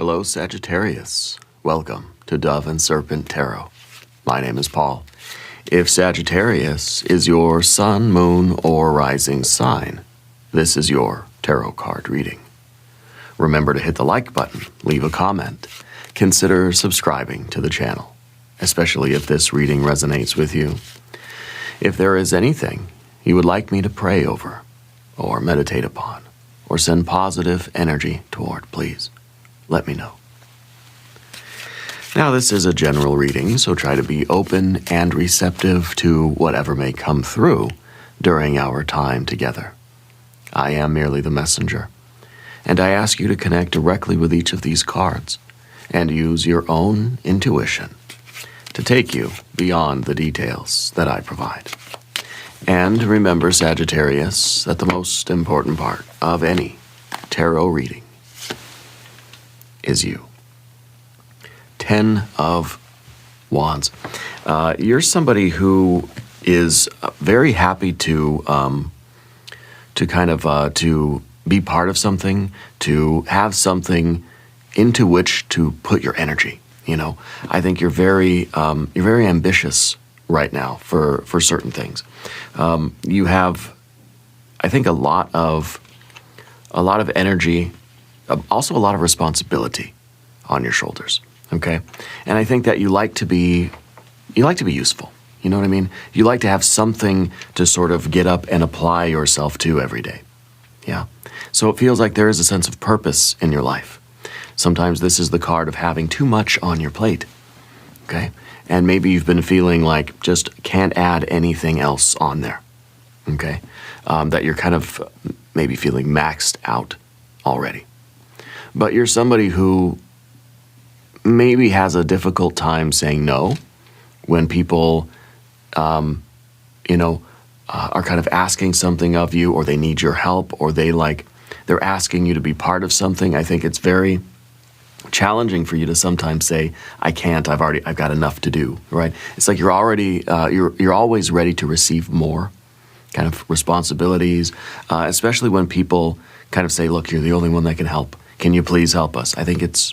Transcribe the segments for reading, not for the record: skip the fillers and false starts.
Hello, Sagittarius. Welcome to Dove and Serpent Tarot. My name is Paul. If Sagittarius is your sun, moon, or rising sign, this is your tarot card reading. Remember to hit the like button, leave a comment, consider subscribing to the channel, especially if this reading resonates with you. If there is anything you would like me to pray over, or meditate upon, or send positive energy toward, please let me know. Now, this is a general reading, so try to be open and receptive to whatever may come through during our time together. I am merely the messenger, and I ask you to connect directly with each of these cards and use your own intuition to take you beyond the details that I provide. And remember, Sagittarius, that the most important part of any tarot reading is you. 10 of Wands. You're somebody who is very happy to be part of something, to have something into which to put your energy. You know, I think you're very ambitious right now for certain things. You have, I think, a lot of energy, also a lot of responsibility on your shoulders. Okay, and I think that you like to be useful. You know what I mean? You like to have something to sort of get up and apply yourself to every day. Yeah. So it feels like there is a sense of purpose in your life. Sometimes this is the card of having too much on your plate. Okay, and maybe you've been feeling like just can't add anything else on there. Okay, that you're kind of maybe feeling maxed out already. But you're somebody who maybe has a difficult time saying no when people, are kind of asking something of you, or they need your help, or they're asking you to be part of something. I think it's very challenging for you to sometimes say, I can't, I've got enough to do, right? It's like you're already, you're always ready to receive more kind of responsibilities, especially when people kind of say, look, you're the only one that can help. Can you please help us? I think it's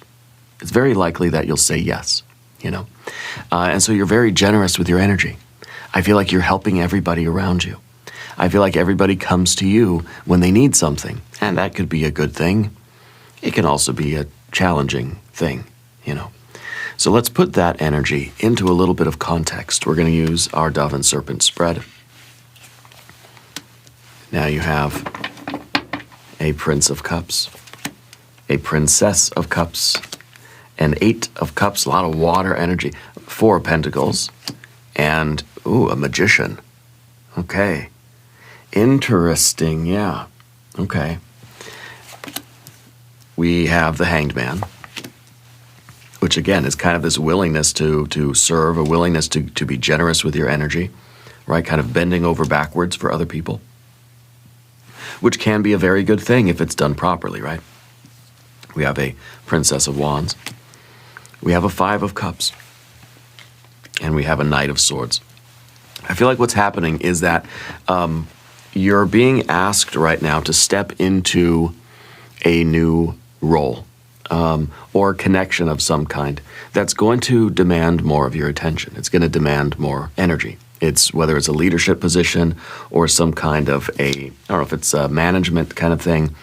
very likely that you'll say yes, and so you're very generous with your energy. I feel like you're helping everybody around you. I feel like everybody comes to you when they need something, and that could be a good thing. It can also be a challenging thing, So let's put that energy into a little bit of context. We're going to use our Dove and Serpent spread. Now you have a Prince of Cups, a Princess of Cups, an 8 of Cups, a lot of water energy, 4 of Pentacles, and, a Magician. Okay. Interesting, yeah. Okay. We have the Hanged Man, which again is kind of this willingness to serve, a willingness to be generous with your energy, right? Kind of bending over backwards for other people, which can be a very good thing if it's done properly, right? We have a Princess of Wands. We have a 5 of Cups. And we have a Knight of Swords. I feel like what's happening is that you're being asked right now to step into a new role or connection of some kind that's going to demand more of your attention. It's going to demand more energy. It's whether it's a leadership position or some kind of I don't know if it's a management kind of thing.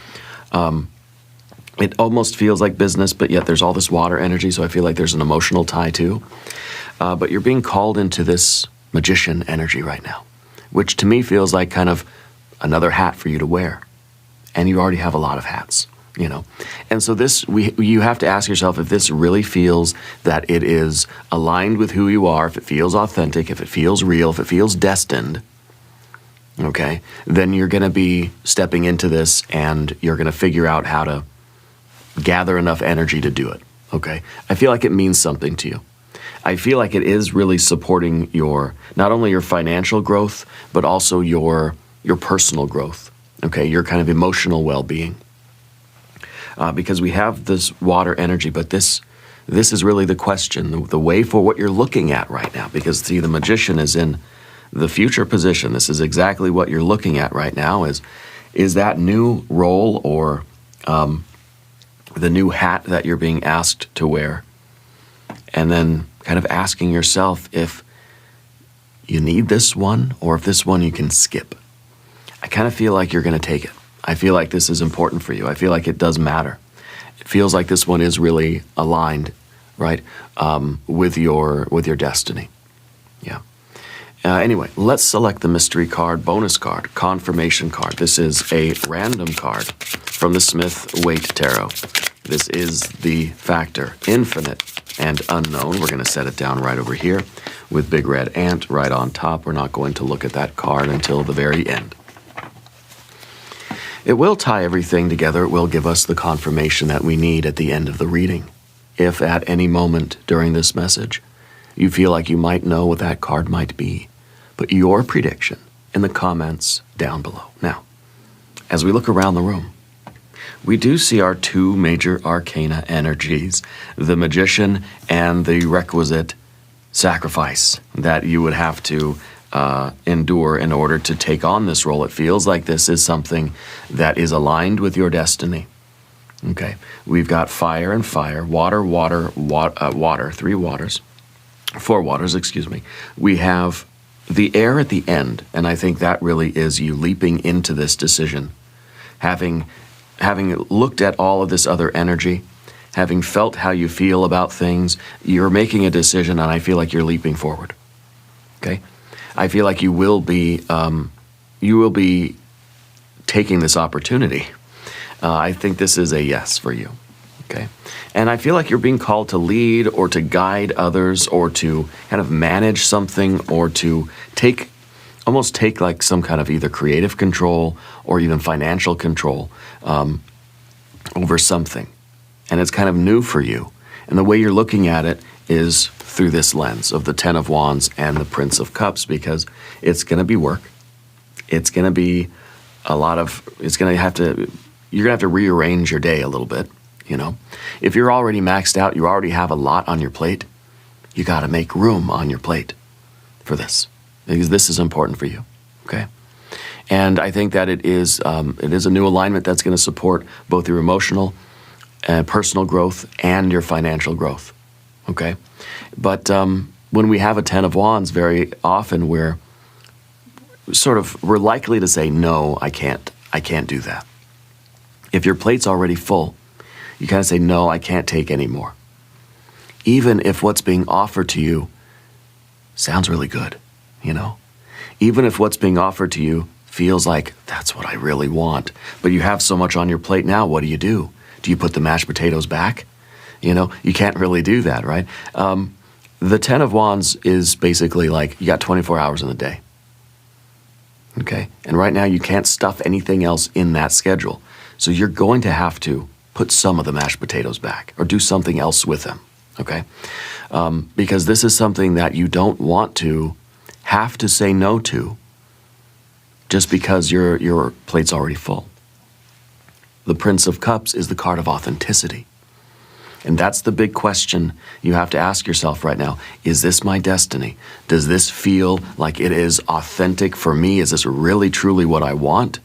It almost feels like business, but yet there's all this water energy, so I feel like there's an emotional tie too. But you're being called into this magician energy right now, which to me feels like kind of another hat for you to wear. And you already have a lot of hats, And so you have to ask yourself if this really feels that it is aligned with who you are, if it feels authentic, if it feels real, if it feels destined, okay, then you're going to be stepping into this and you're going to figure out how to gather enough energy to do it, okay? I feel like it means something to you. I feel like it is really supporting not only your financial growth, but also your personal growth, okay? Your kind of emotional well-being. Because we have this water energy, but this is really the question, the way for what you're looking at right now. Because, see, the Magician is in the future position. This is exactly what you're looking at right now is that new role or the new hat that you're being asked to wear, and then kind of asking yourself if you need this one or if this one you can skip. I kind of feel like you're going to take it. I feel like this is important for you. I feel like it does matter. It feels like this one is really aligned, right, with your destiny. Yeah. Anyway, let's select the mystery card, bonus card, confirmation card. This is a random card from the Smith-Waite Tarot. This is the factor, infinite and unknown. We're going to set it down right over here with big red ant right on top. We're not going to look at that card until the very end. It will tie everything together. It will give us the confirmation that we need at the end of the reading. If at any moment during this message you feel like you might know what that card might be, put your prediction in the comments down below. Now, as we look around the room, we do see our two major arcana energies, the magician and the requisite sacrifice that you would have to endure in order to take on this role. It feels like this is something that is aligned with your destiny. Okay, we've got fire and fire, water, water, three waters, four waters, excuse me. We have the air at the end, and I think that really is you leaping into this decision, having looked at all of this other energy, having felt how you feel about things, you're making a decision, and I feel like you're leaping forward. Okay, I feel like you will be taking this opportunity. I think this is a yes for you. Okay, and I feel like you're being called to lead or to guide others or to kind of manage something or to almost take like some kind of either creative control or even financial control over something. And it's kind of new for you. And the way you're looking at it is through this lens of the Ten of Wands and the Prince of Cups, because it's going to be work. It's going to be you're going to have to rearrange your day a little bit, you know. If you're already maxed out, you already have a lot on your plate, you got to make room on your plate for this, because this is important for you, okay? And I think that it is a new alignment that's going to support both your emotional and personal growth and your financial growth, okay? But when we have a Ten of Wands, very often we're likely to say, no, I can't do that. If your plate's already full, you kind of say, no, I can't take any more. Even if what's being offered to you sounds really good, you know? Even if what's being offered to you feels like that's what I really want, but you have so much on your plate now, what do? Do you put the mashed potatoes back? You know, you can't really do that, right? The Ten of Wands is basically like you got 24 hours in the day, okay? And right now you can't stuff anything else in that schedule. So you're going to have to put some of the mashed potatoes back or do something else with them, okay? Because this is something that you don't want to have to say no to just because your plate's already full. The Prince of Cups is the card of authenticity. And that's the big question you have to ask yourself right now. Is this my destiny? Does this feel like it is authentic for me? Is this really, truly what I want?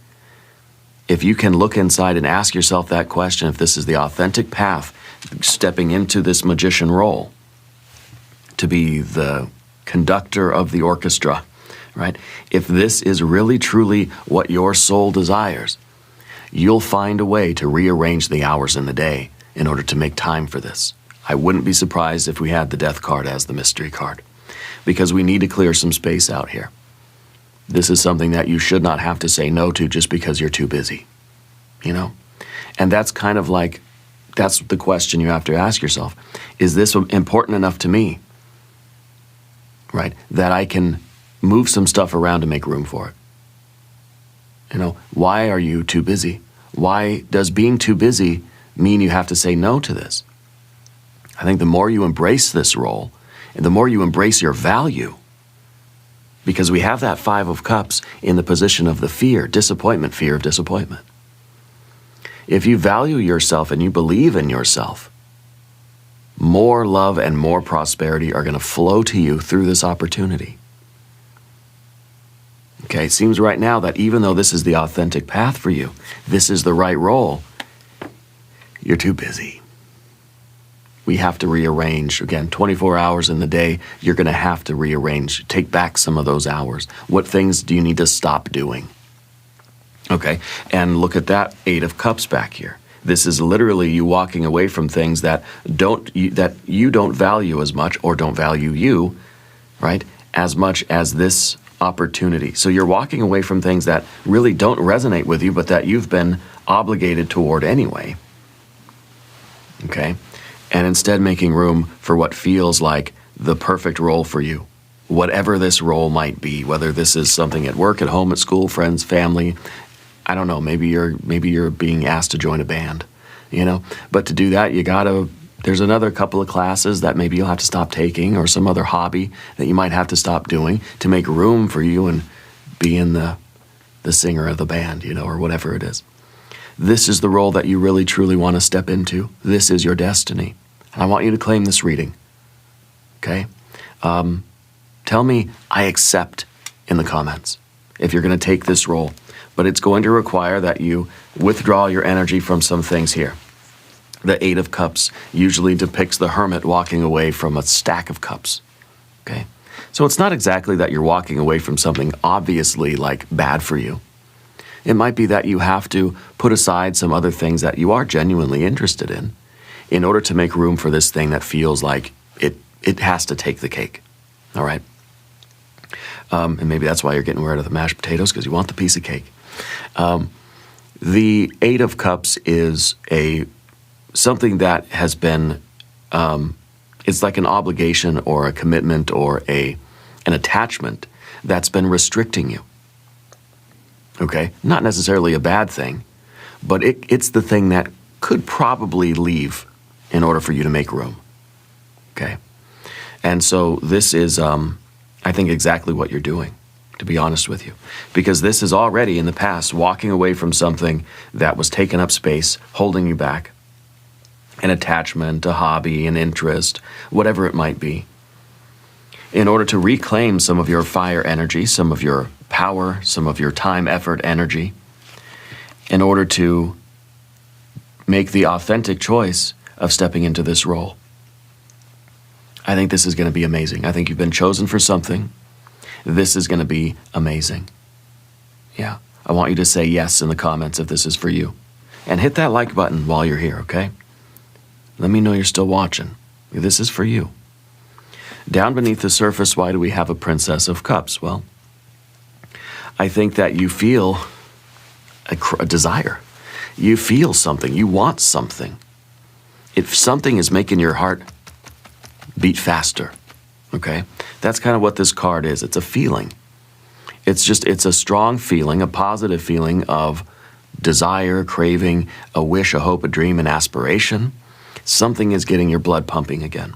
If you can look inside and ask yourself that question, if this is the authentic path, stepping into this magician role, to be the conductor of the orchestra, right? If this is really, truly what your soul desires, you'll find a way to rearrange the hours in the day in order to make time for this. I wouldn't be surprised if we had the Death card as the mystery card, because we need to clear some space out here. This is something that you should not have to say no to just because you're too busy, you know? And that's kind of like, that's the question you have to ask yourself. Is this important enough to me, right, that I can move some stuff around to make room for it? You know, why are you too busy? Why does being too busy mean you have to say no to this? I think the more you embrace this role, and the more you embrace your value, because we have that Five of Cups in the position of the fear of disappointment. If you value yourself and you believe in yourself, more love and more prosperity are going to flow to you through this opportunity. Okay, it seems right now that even though this is the authentic path for you, this is the right role, you're too busy. We have to rearrange. Again, 24 hours in the day, you're going to have to rearrange. Take back some of those hours. What things do you need to stop doing? Okay, and look at that 8 of Cups back here. This is literally you walking away from things that you don't value as much, or don't value you, right, as much as this opportunity. So you're walking away from things that really don't resonate with you, but that you've been obligated toward anyway. Okay? And instead making room for what feels like the perfect role for you. Whatever this role might be, whether this is something at work, at home, at school, friends, family, I don't know, maybe you're being asked to join a band, you know? But to do that, there's another couple of classes that maybe you'll have to stop taking, or some other hobby that you might have to stop doing to make room for you and being the singer of the band, you know, or whatever it is. This is the role that you really truly want to step into. This is your destiny. And I want you to claim this reading. Okay? Tell me, I accept, in the comments, if you're going to take this role. But it's going to require that you withdraw your energy from some things here. The 8 of Cups usually depicts the hermit walking away from a stack of cups. Okay? So it's not exactly that you're walking away from something obviously like bad for you. It might be that you have to put aside some other things that you are genuinely interested in order to make room for this thing that feels like it has to take the cake. All right? And maybe that's why you're getting rid of the mashed potatoes, because you want the piece of cake. The 8 of Cups is something that has been, it's like an obligation or a commitment or an attachment that's been restricting you. Okay? Not necessarily a bad thing, but it's the thing that could probably leave in order for you to make room. Okay? And so this is, I think, exactly what you're doing, to be honest with you. Because this is already, in the past, walking away from something that was taking up space, holding you back. An attachment, a hobby, an interest, whatever it might be. In order to reclaim some of your fire energy, some of your power, some of your time, effort, energy, in order to make the authentic choice of stepping into this role. I think this is going to be amazing. I think you've been chosen for something. This is going to be amazing. Yeah. I want you to say yes in the comments if this is for you. And hit that like button while you're here, okay? Let me know you're still watching. This is for you. Down beneath the surface, why do we have a Princess of Cups? Well, I think that you feel a desire. You feel something. You want something. If something is making your heart beat faster, okay? That's kind of what this card is. It's a feeling. It's a strong feeling, a positive feeling of desire, craving, a wish, a hope, a dream, an aspiration. Something is getting your blood pumping again.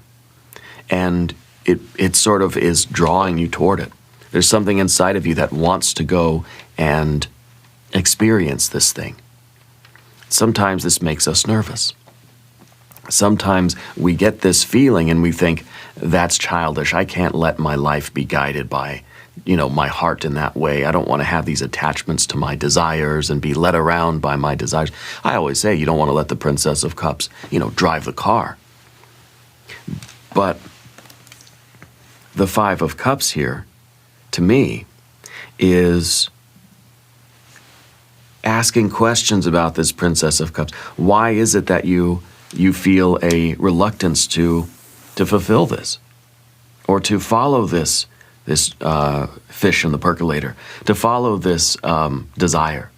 And it sort of is drawing you toward it. There's something inside of you that wants to go and experience this thing. Sometimes this makes us nervous. Sometimes we get this feeling and we think, that's childish. I can't let my life be guided by, my heart in that way. I don't want to have these attachments to my desires and be led around by my desires. I always say you don't want to let the Princess of Cups, drive the car. But the 5 of Cups here, to me, is asking questions about this Princess of Cups. Why is it that you feel a reluctance to fulfill this, or to follow this fish in the percolator, to follow this desire,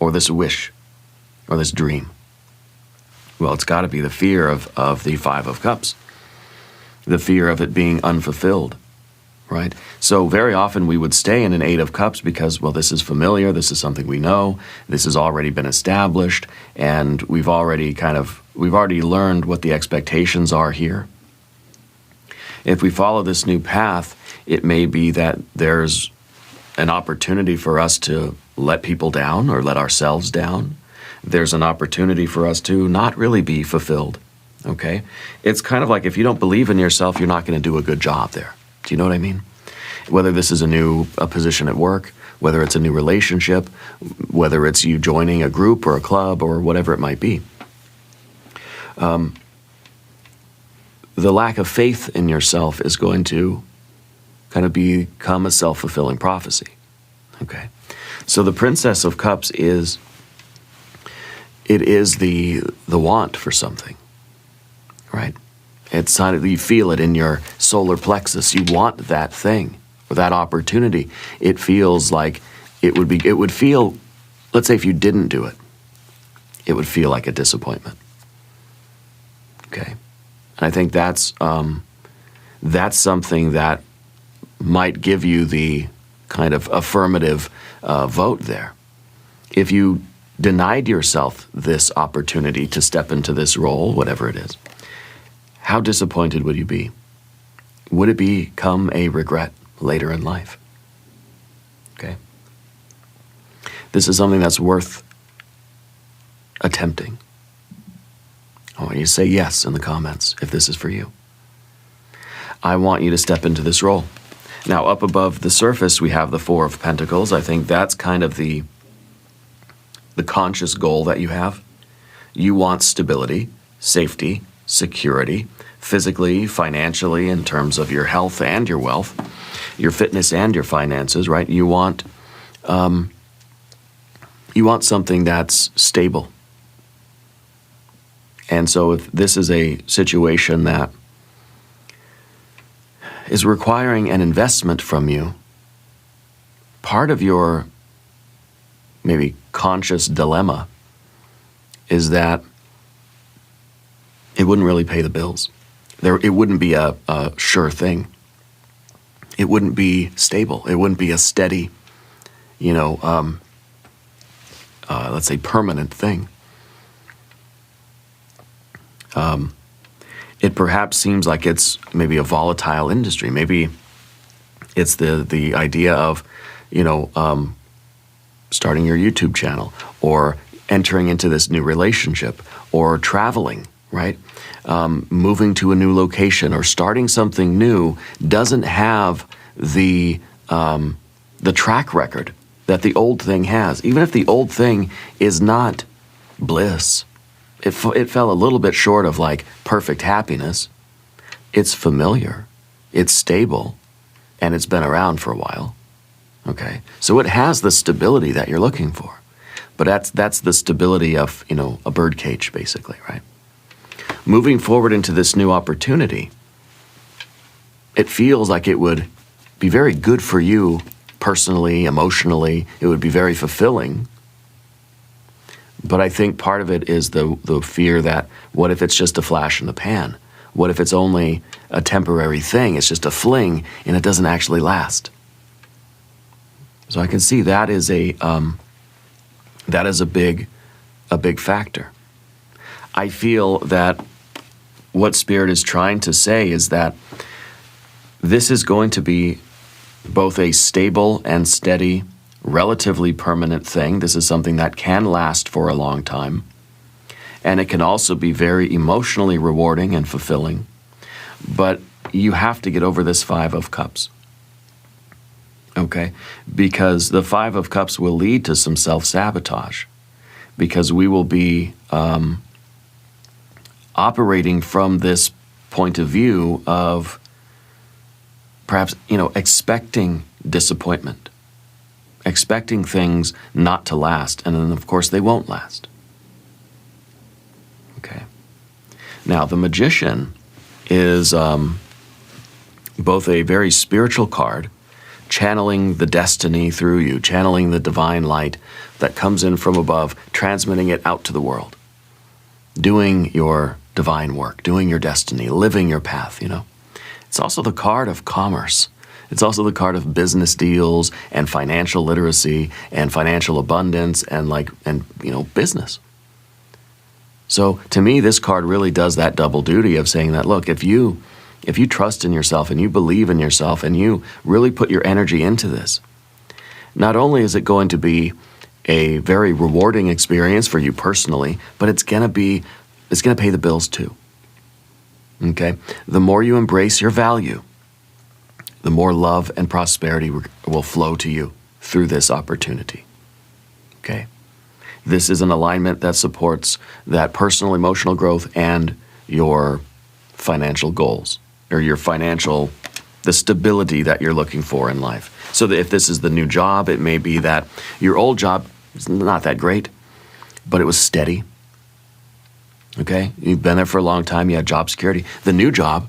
or this wish, or this dream? Well, it's got to be the fear of the 5 of Cups, the fear of it being unfulfilled, right? So very often we would stay in an 8 of Cups because, well, this is familiar, this is something we know, this has already been established, and we've already learned what the expectations are here. If we follow this new path, it may be that there's an opportunity for us to let people down or let ourselves down. There's an opportunity for us to not really be fulfilled, okay? It's kind of like if you don't believe in yourself, you're not going to do a good job there. Do you know what I mean? Whether this is a position at work, whether it's a new relationship, whether it's you joining a group or a club or whatever it might be. the lack of faith in yourself is going to kind of become a self-fulfilling prophecy. Okay, so the Princess of Cups is the want for something, right? It's kind of, you feel it in your solar plexus. You want that thing or that opportunity. It feels like it would feel, let's say if you didn't do it, it would feel like a disappointment. Okay, and I think that's something that might give you the kind of affirmative vote there. If you denied yourself this opportunity to step into this role, whatever it is, how disappointed would you be? Would it become a regret later in life? Okay. This is something that's worth attempting. I want you to say yes in the comments if this is for you. I want you to step into this role. Now, up above the surface, we have the Four of Pentacles. I think that's kind of the conscious goal that you have. You want stability, safety, security, physically, financially, in terms of your health and your wealth, your fitness and your finances, right? You want something that's stable. And so if this is a situation that is requiring an investment from you, part of your maybe conscious dilemma is that it wouldn't really pay the bills. It wouldn't be a sure thing. It wouldn't be stable. It wouldn't be a steady, let's say permanent thing. It perhaps seems like it's maybe a volatile industry. Maybe it's the idea of, starting your YouTube channel or entering into this new relationship or traveling, right? Moving to a new location or starting something new doesn't have the track record that the old thing has. Even if the old thing is not bliss, it fell a little bit short of like perfect happiness. It's familiar, it's stable, and it's been around for a while. Okay, so it has the stability that you're looking for, but that's the stability of a bird cage, basically, right? Moving forward into this new opportunity, it feels like it would be very good for you personally, emotionally. It would be very fulfilling. But I think part of it is the fear that, what if it's just a flash in the pan? What if it's only a temporary thing? It's just a fling and it doesn't actually last. So I can see that is a big factor. I feel that what Spirit is trying to say is that this is going to be both a stable and steady, relatively permanent thing. This is something that can last for a long time. And it can also be very emotionally rewarding and fulfilling. But you have to get over this Five of Cups. Okay? Because the Five of Cups will lead to some self-sabotage. Because we will be operating from this point of view of perhaps, expecting disappointment. Expecting things not to last, and then of course they won't last. Okay. Now the Magician is both a very spiritual card, channeling the destiny through you, channeling the divine light that comes in from above, transmitting it out to the world, doing your divine work, doing your destiny, living your path, It's also the card of commerce. It's also the card of business deals and financial literacy and financial abundance and business. So to me, this card really does that double duty of saying that, look, if you trust in yourself and you believe in yourself and you really put your energy into this, not only is it going to be a very rewarding experience for you personally, but it's going to pay the bills too. Okay? The more you embrace your value, the more love and prosperity will flow to you through this opportunity. Okay? This is an alignment that supports that personal emotional growth and your financial goals, or your financial, the stability that you're looking for in life. So that if this is the new job, it may be that your old job is not that great, but it was steady. Okay? You've been there for a long time, you had job security. The new job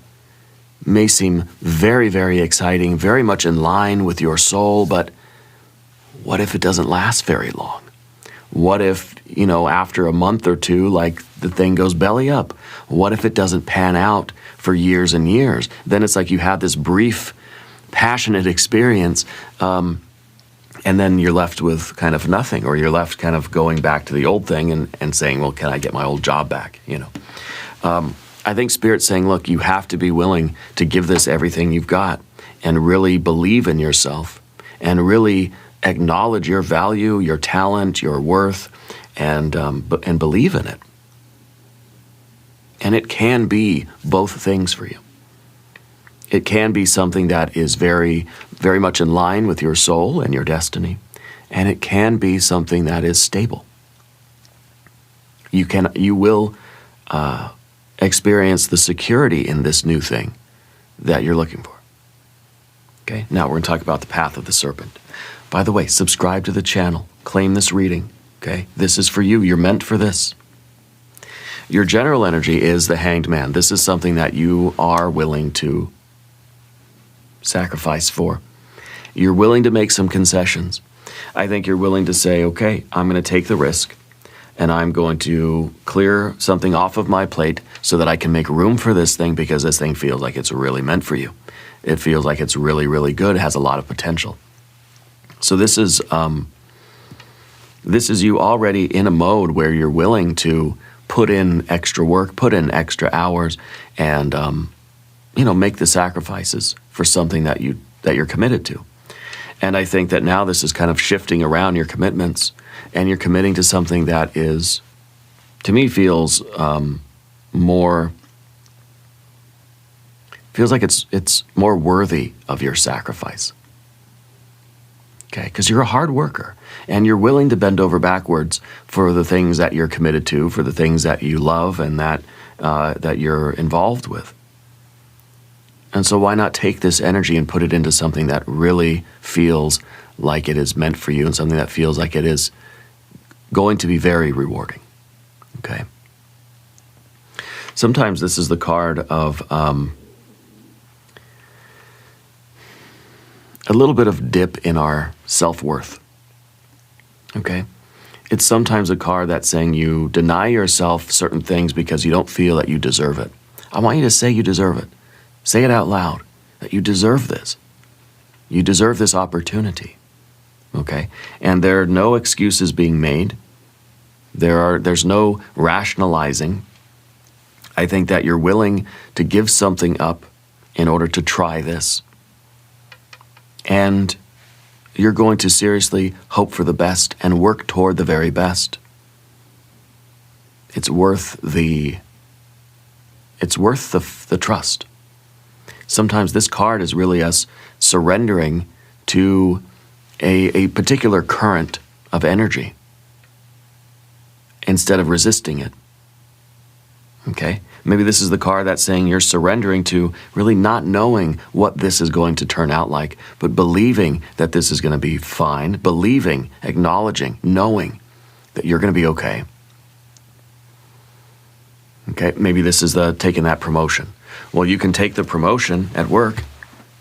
may seem very, very exciting, very much in line with your soul, but what if it doesn't last very long? What if, after a month or two, like the thing goes belly up? What if it doesn't pan out for years and years? Then it's like you have this brief, passionate experience, and then you're left with kind of nothing, or you're left kind of going back to the old thing and saying, well, can I get my old job back? I think Spirit's saying, look, you have to be willing to give this everything you've got and really believe in yourself and really acknowledge your value, your talent, your worth, and believe in it. And it can be both things for you. It can be something that is very, very much in line with your soul and your destiny, and it can be something that is stable. You will experience the security in this new thing that you're looking for. Okay, now we're going to talk about the path of the serpent. By the way, subscribe to the channel, claim this reading, okay? This is for you, you're meant for this. Your general energy is the Hanged Man. This is something that you are willing to sacrifice for. You're willing to make some concessions. I think you're willing to say, okay, I'm going to take the risk, and I'm going to clear something off of my plate so that I can make room for this thing, because this thing feels like it's really meant for you. It feels like it's really, really good, has a lot of potential. So this is you already in a mode where you're willing to put in extra work, put in extra hours, and make the sacrifices for something that you're committed to. And I think that now this is kind of shifting around your commitments, and you're committing to something that is, to me, feels like it's more worthy of your sacrifice. Okay, because you're a hard worker, and you're willing to bend over backwards for the things that you're committed to, for the things that you love and that you're involved with. And so why not take this energy and put it into something that really feels like it is meant for you, and something that feels like it is going to be very rewarding. Okay. Sometimes this is the card of a little bit of dip in our self-worth. Okay? It's sometimes a card that's saying you deny yourself certain things because you don't feel that you deserve it. I want you to say you deserve it. Say it out loud, that you deserve this. You deserve this opportunity. Okay? And there are no excuses being made. There's no rationalizing. I think that you're willing to give something up in order to try this. And you're going to seriously hope for the best and work toward the very best. It's worth the trust. Sometimes this card is really us surrendering to a particular current of energy instead of resisting it. Okay? Maybe this is the card that's saying you're surrendering to really not knowing what this is going to turn out like, but believing that this is going to be fine, believing, acknowledging, knowing that you're going to be okay. Okay, maybe this is taking that promotion. Well, you can take the promotion at work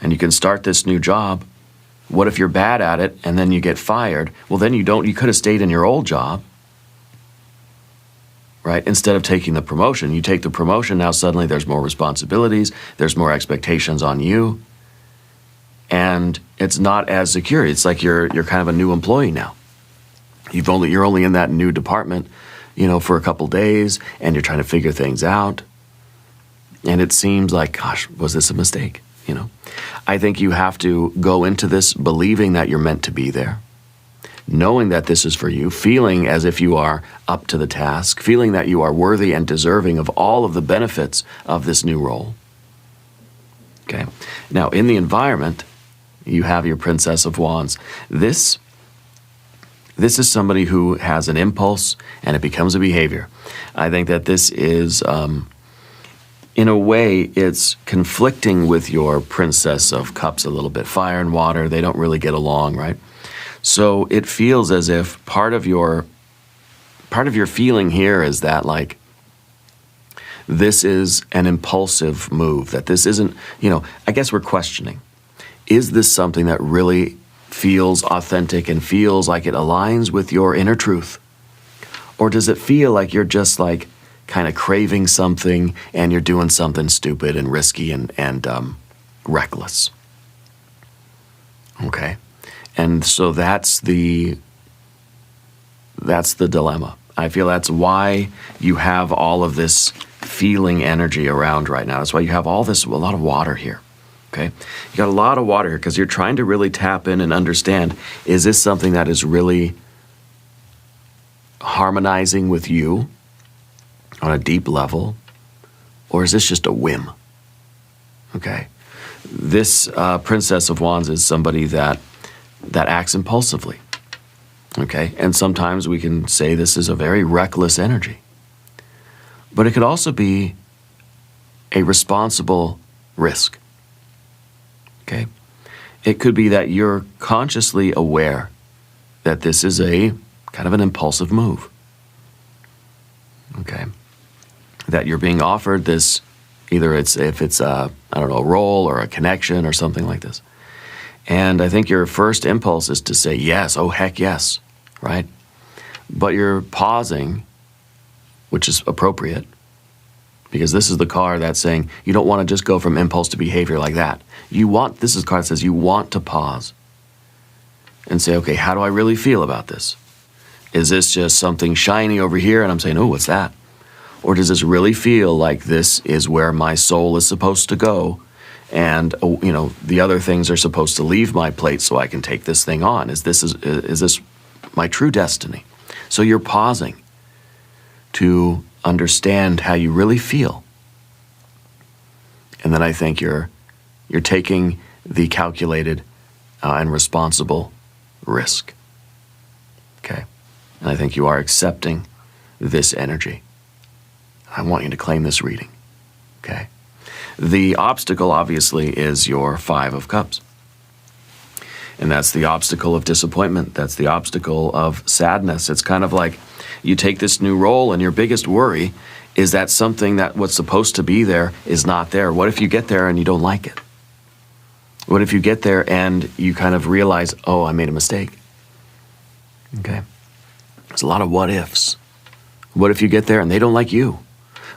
and you can start this new job. What if you're bad at it and then you get fired? Well, then you could have stayed in your old job. Right? Instead of taking the promotion, you take the promotion, now suddenly there's more responsibilities, there's more expectations on you, and it's not as secure. It's like you're kind of a new employee now. You're only in that new department, for a couple days, and you're trying to figure things out. And it seems like, gosh, was this a mistake? I think you have to go into this believing that you're meant to be there, knowing that this is for you, feeling as if you are up to the task, feeling that you are worthy and deserving of all of the benefits of this new role. Okay. Now, in the environment, you have your Princess of Wands. This This is somebody who has an impulse and it becomes a behavior. I think that this is, in a way, it's conflicting with your Princess of Cups a little bit. Fire and water, they don't really get along, right? So it feels as if part of your feeling here is that, like, this is an impulsive move, that this isn't, I guess we're questioning. Is this something that really feels authentic and feels like it aligns with your inner truth? Or does it feel like you're just like kind of craving something and you're doing something stupid and risky and reckless? Okay. And so that's the dilemma. I feel that's why you have all of this feeling energy around right now. That's why you have a lot of water here. Okay? You got a lot of water here because you're trying to really tap in and understand, is this something that is really harmonizing with you on a deep level, or is this just a whim? Okay? This Princess of Wands is somebody that acts impulsively. Okay? And sometimes we can say this is a very reckless energy. But it could also be a responsible risk. Okay? It could be that you're consciously aware that this is a kind of an impulsive move. Okay? That you're being offered this, either if it's a role or a connection or something like this. And I think your first impulse is to say yes, oh heck yes, right? But you're pausing, which is appropriate, because this is the card that's saying you don't want to just go from impulse to behavior like that. This is the card that says you want to pause and say, okay, how do I really feel about this? Is this just something shiny over here and I'm saying, oh, what's that? Or does this really feel like this is where my soul is supposed to go, and the other things are supposed to leave my plate so I can take this thing on? Is this my true destiny? So you're pausing to understand how you really feel. And then I think you're taking the calculated and responsible risk. Okay? And I think you are accepting this energy. I want you to claim this reading. Okay? The obstacle, obviously, is your Five of Cups. And that's the obstacle of disappointment. That's the obstacle of sadness. It's kind of like you take this new role and your biggest worry is that something that what's supposed to be there is not there. What if you get there and you don't like it? What if you get there and you kind of realize, oh, I made a mistake? Okay? There's a lot of what ifs. What if you get there and they don't like you?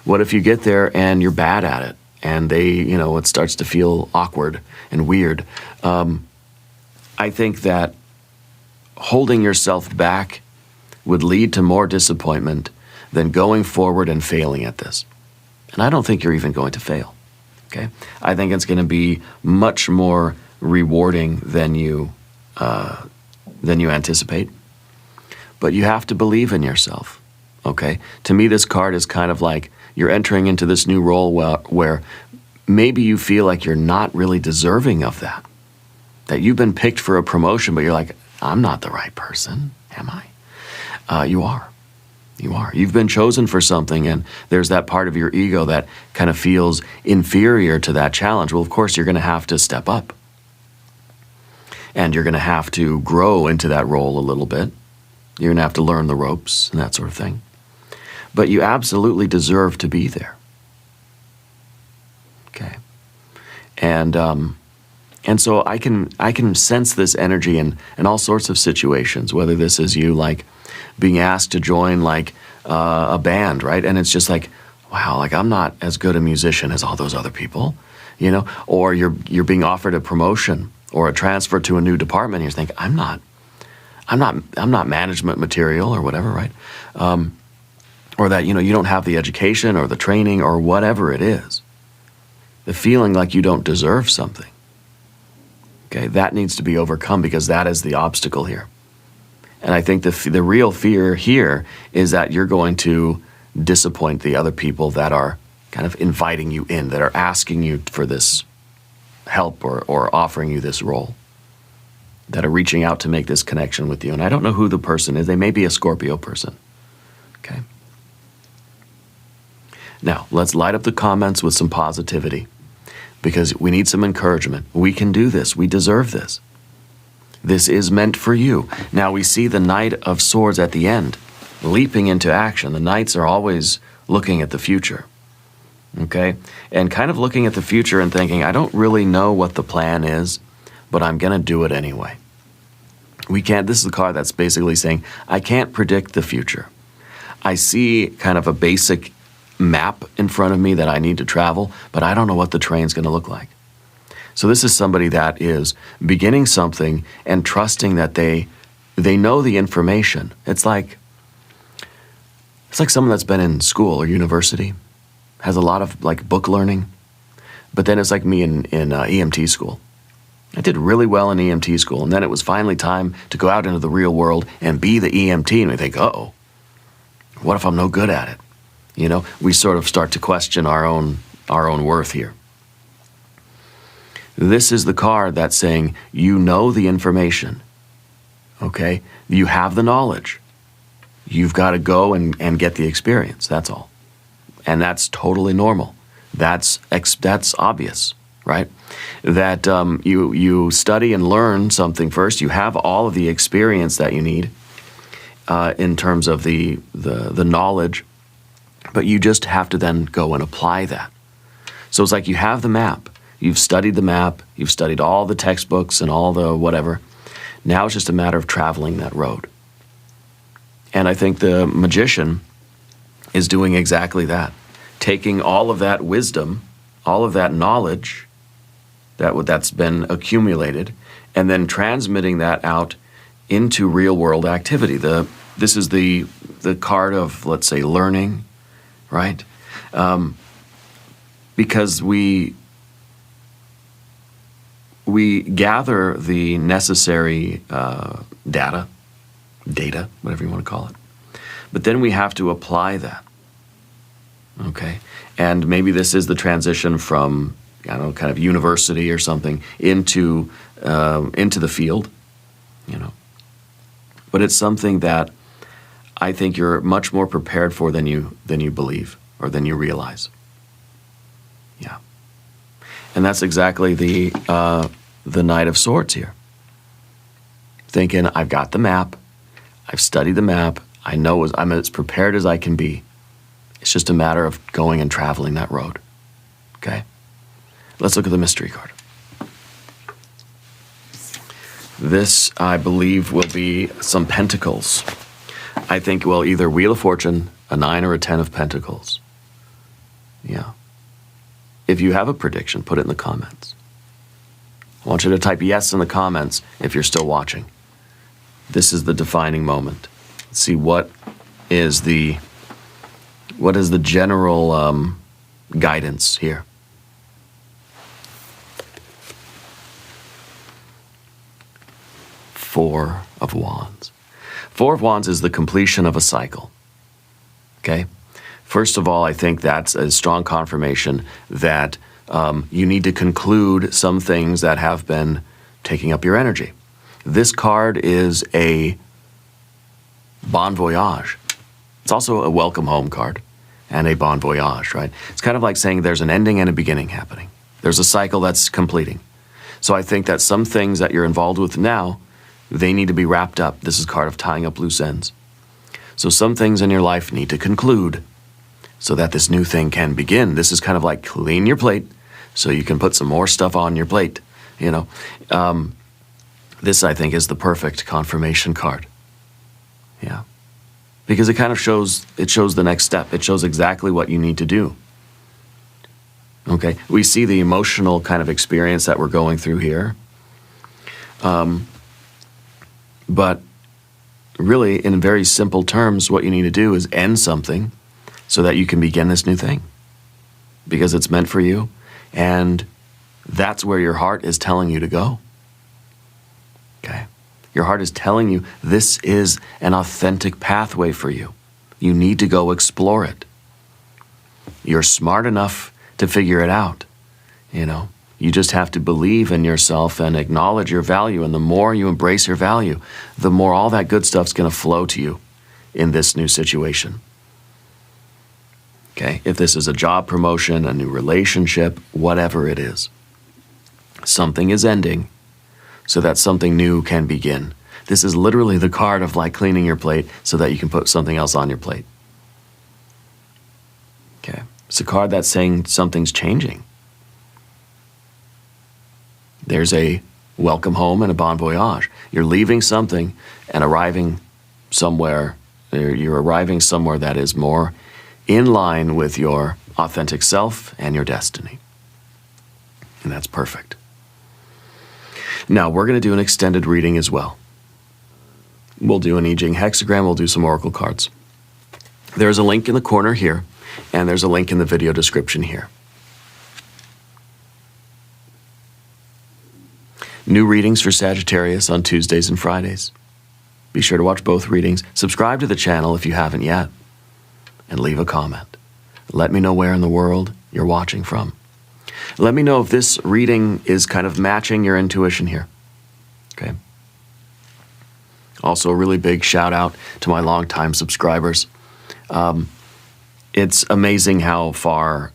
What if you get there and you're bad at it and it starts to feel awkward and weird? I think that holding yourself back would lead to more disappointment than going forward and failing at this. And I don't think you're even going to fail. Okay? I think it's going to be much more rewarding than you anticipate. But you have to believe in yourself. Okay? To me, this card is kind of like you're entering into this new role where maybe you feel like you're not really deserving of that. That you've been picked for a promotion, but you're like, I'm not the right person, am I? You are. You are. You've been chosen for something, and there's that part of your ego that kind of feels inferior to that challenge. Well, of course, you're going to have to step up. And you're going to have to grow into that role a little bit. You're going to have to learn the ropes and that sort of thing. But you absolutely deserve to be there. Okay. And so I can sense this energy in all sorts of situations, whether this is you like being asked to join like a band, right? And it's just like, wow, like I'm not as good a musician as all those other people, or you're being offered a promotion or a transfer to a new department, and you're thinking, I'm not management material or whatever, right? Or that, you don't have the education or the training or whatever it is. The feeling like you don't deserve something. Okay, that needs to be overcome because that is the obstacle here. And I think the real fear here is that you're going to disappoint the other people that are kind of inviting you in, that are asking you for this help or offering you this role. that are reaching out to make this connection with you. And I don't know who the person is. They may be a Scorpio person. Okay. Now, let's light up the comments with some positivity, because we need some encouragement. We can do this. We deserve this. This is meant for you. Now, we see the Knight of Swords at the end, leaping into action. The Knights are always looking at the future. Okay? And kind of looking at the future and thinking, I don't really know what the plan is, but I'm going to do it anyway. We can't, this is the card that's basically saying, I can't predict the future. I see kind of a basic map in front of me that I need to travel, but I don't know what the train's going to look like. So this is somebody that is beginning something and trusting that they know the information. It's like someone that's been in school or university, has a lot of like book learning, but then it's like me in EMT school. I did really well in EMT school, and then it was finally time to go out into the real world and be the EMT, and we think, uh-oh, what if I'm no good at it? You know, we sort of start to question our own worth here. This is the card that's saying, you know the information, okay? You have the knowledge. You've got to go and get the experience, that's all. And that's totally normal. That's obvious, right? That you study and learn something first. You have all of the experience that you need in terms of the knowledge, but you just have to then go and apply that. So it's like you have the map. You've studied the map. You've studied all the textbooks and all the whatever. Now it's just a matter of traveling that road. And I think the magician is doing exactly that. Taking all of that wisdom, all of that knowledge that's been accumulated, and then transmitting that out into real-world activity. This is the card of, let's say, learning, right? Because we gather the necessary data, whatever you want to call it. But then we have to apply that, okay? And maybe this is the transition from, I don't know, kind of university or something into the field, you know. But it's something that I think you're much more prepared for than you believe or than you realize. Yeah. And that's exactly the Knight of Swords here. Thinking, I've got the map, I've studied the map, I know I'm as prepared as I can be. It's just a matter of going and traveling that road. Okay? Let's look at the mystery card. This, I believe, will be some pentacles. I think, well, either Wheel of Fortune, a 9 or a 10 of Pentacles. Yeah. If you have a prediction, put it in the comments. I want you to type yes in the comments if you're still watching. This is the defining moment. Let's see what is the general guidance here. Four of Wands. Four of Wands is the completion of a cycle. Okay? First of all, I think that's a strong confirmation that you need to conclude some things that have been taking up your energy. This card is a bon voyage. It's also a welcome home card and a bon voyage, right? It's kind of like saying there's an ending and a beginning happening. There's a cycle that's completing. So I think that some things that you're involved with now, they need to be wrapped up. This is a card of tying up loose ends. So some things in your life need to conclude so that this new thing can begin. This is kind of like clean your plate so you can put some more stuff on your plate, you know. This, I think, is the perfect confirmation card. Yeah. Because it kind of shows the next step. It shows exactly what you need to do. Okay, we see the emotional kind of experience that we're going through here. But really, in very simple terms, what you need to do is end something so that you can begin this new thing. Because it's meant for you, and that's where your heart is telling you to go. Okay? Your heart is telling you this is an authentic pathway for you. You need to go explore it. You're smart enough to figure it out, you know. You just have to believe in yourself and acknowledge your value. And the more you embrace your value, the more all that good stuff's going to flow to you in this new situation. Okay? If this is a job promotion, a new relationship, whatever it is, something is ending so that something new can begin. This is literally the card of like cleaning your plate so that you can put something else on your plate. Okay? It's a card that's saying something's changing. There's a welcome home and a bon voyage. You're leaving something and arriving somewhere. You're arriving somewhere that is more in line with your authentic self and your destiny. And that's perfect. Now, we're going to do an extended reading as well. We'll do an I Ching hexagram. We'll do some oracle cards. There's a link in the corner here, and there's a link in the video description here. New readings for Sagittarius on Tuesdays and Fridays. Be sure to watch both readings. Subscribe to the channel if you haven't yet. And leave a comment. Let me know where in the world you're watching from. Let me know if this reading is kind of matching your intuition here. Okay? Also, a really big shout out to my longtime subscribers. It's amazing how far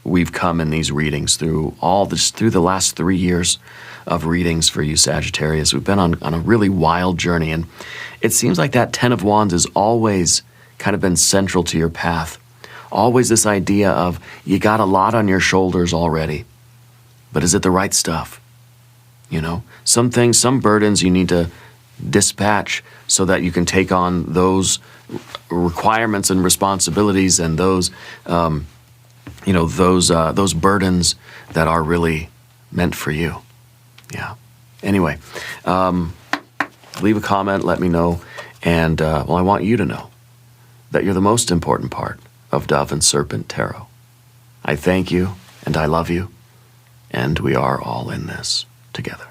we've come in these readings through the last 3 years of readings for you Sagittarius. We've been on a really wild journey, and it seems like that 10 of Wands has always kind of been central to your path. Always this idea of you got a lot on your shoulders already, but is it the right stuff? You know, some things, some burdens you need to dispatch so that you can take on those requirements and responsibilities and those those burdens that are really meant for you. Yeah. Anyway, leave a comment, let me know, and I want you to know that you're the most important part of Dove and Serpent Tarot. I thank you, and I love you, and we are all in this together.